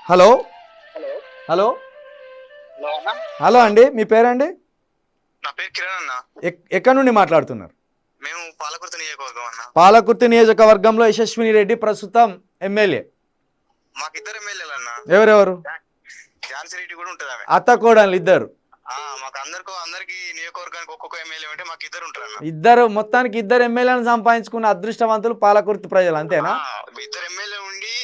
Hello hello hello hello అన్న. Hello అండి, మీ పేరండి? నా పేరు కిరణ్ అన్న. ఎక్కడి నుండి మాట్లాడుతున్నారు? మేము పాలకుర్తి నియోజకవర్గం అన్న. పాలకుర్తి నియోజకవర్గంలో యశస్విని రెడ్డి ప్రస్తుతం ఎమ్మెల్యే. మాకిద్దరు ఎమ్మెల్యేలు అన్న. ఎవరెవరు? ఝాన్సీ రెడ్డి కూడా ఉంటది ఆమె. అత్త కోడళ్ళు ఇద్దరు? మాకు అందరికి నియోజకవర్గానికి ఒక్కొక్క ఎమ్మెల్యే అంటే మాకు ఇద్దరు ఉంటారు అన్న. ఇద్దరు, మొత్తానికి ఇద్దరు ఎమ్మెల్యేలను సంపాదించుకున్న అదృష్టవంతులు పాలకుర్తి ప్రజలు, అంతేనా? ఇద్దరు ఎమ్మెల్యే ఉండి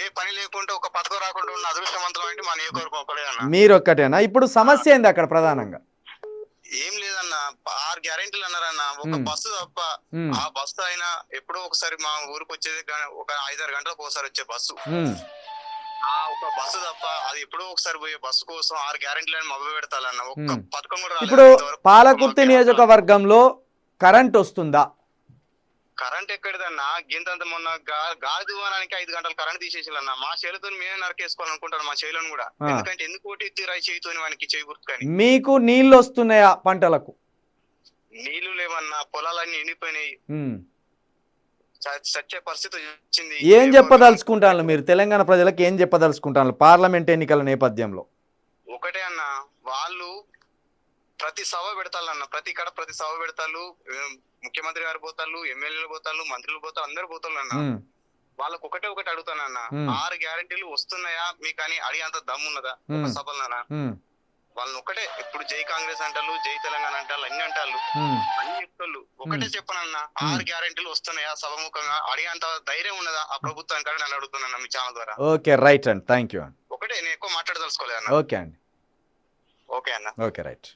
ఏ పని లేకుండా ఒక పథకం రాకుండా ఉన్న అదృష్టవంతులు అంటే మా నియోజకవర్గం ఒక్కడే అన్న. మీరు ఒక్కటేనా? ఇప్పుడు సమస్య ఏంది అక్కడ ప్రధానంగా? ఏం లేదన్న, 6 గ్యారెంటీలు అన్నారన్న. ఒక బస్సు తప్ప. ఆ బస్సు అయినా ఎప్పుడో ఒకసారి మా ఊరికి వచ్చేది, ఒక 5-6 గంటలకు ఒకసారి వచ్చే బస్సు. ఒక బస్సు తప్ప అది ఎప్పుడో ఒకసారి పోయే బస్సు కోసం 6 గ్యారెంటీలను మొదలు పెడతాలన్న. ఒక్క పథకం కూడా రాలేదు. ఇప్పుడు పాలకుర్తి నియోజకవర్గంలో కరెంట్ వస్తుందా? కరెంట్ ఎక్కడిదన్నా? గింతంత మొన్న గాలి దువానానికి 5 గంటలు కరెంట్ తీసేసాలన్న. మా చేలతో మేమే నరకేసుకోవాలనుకుంటాను మా చేలను కూడా. ఎందుకంటే ఎందుకు ఓటి రాయి చేయితోని వానికి చేయి గుర్తుకని. మీకు నీళ్లు వస్తున్నాయా పంటలకు? నీళ్లు లేవన్నా, పొలాలన్నీ ఎండిపోయినాయి. చచ్చే పరిస్థితి వచ్చింది. ఏం చెప్పదలుచుకుంటాను మీరు తెలంగాణ ప్రజలకు? ఏం చెప్పదలుచుకుంటాను పార్లమెంట్ ఎన్నికల నేపథ్యంలో? ఒకటే అన్న, వాళ్ళు ప్రతి సభ పెడతాలన్న, ప్రతి సభ పెడతారు. ముఖ్యమంత్రి గారు పోతారు, ఎమ్మెల్యేలు పోతారు, మంత్రులు పోతారు, అందరు పోతారు అన్న. వాళ్ళకు ఒకటి అడుగుతానన్న, 6 గ్యారెంటీలు వస్తున్నాయా మీకు అని అడిగేంత దమ్మున్నదా సభలనా? వాళ్ళని ఒకటే, ఇప్పుడు జై కాంగ్రెస్ అంటారు, జై తెలంగాణ అంటారు, అన్ని అంటారు, అన్ని చెప్తారు. ఒకటే చెప్పనన్నా, 6 గ్యారెంటీలు వస్తున్నాయా సభముఖంగా అడిగేంత ధైర్యం ఉన్నదా ఆ ప్రభుత్వానికి అని నన్ను అడుగుతున్నా మీ ఛానల్ ద్వారా. ఓకే, రైట్ అండి, థ్యాంక్ యూ అండి. ఒకటే, నేను ఎక్కువ మాట్లాడదలుచుకోలేదన్న. ఓకే అండి, ఓకే అన్న. Okay, right.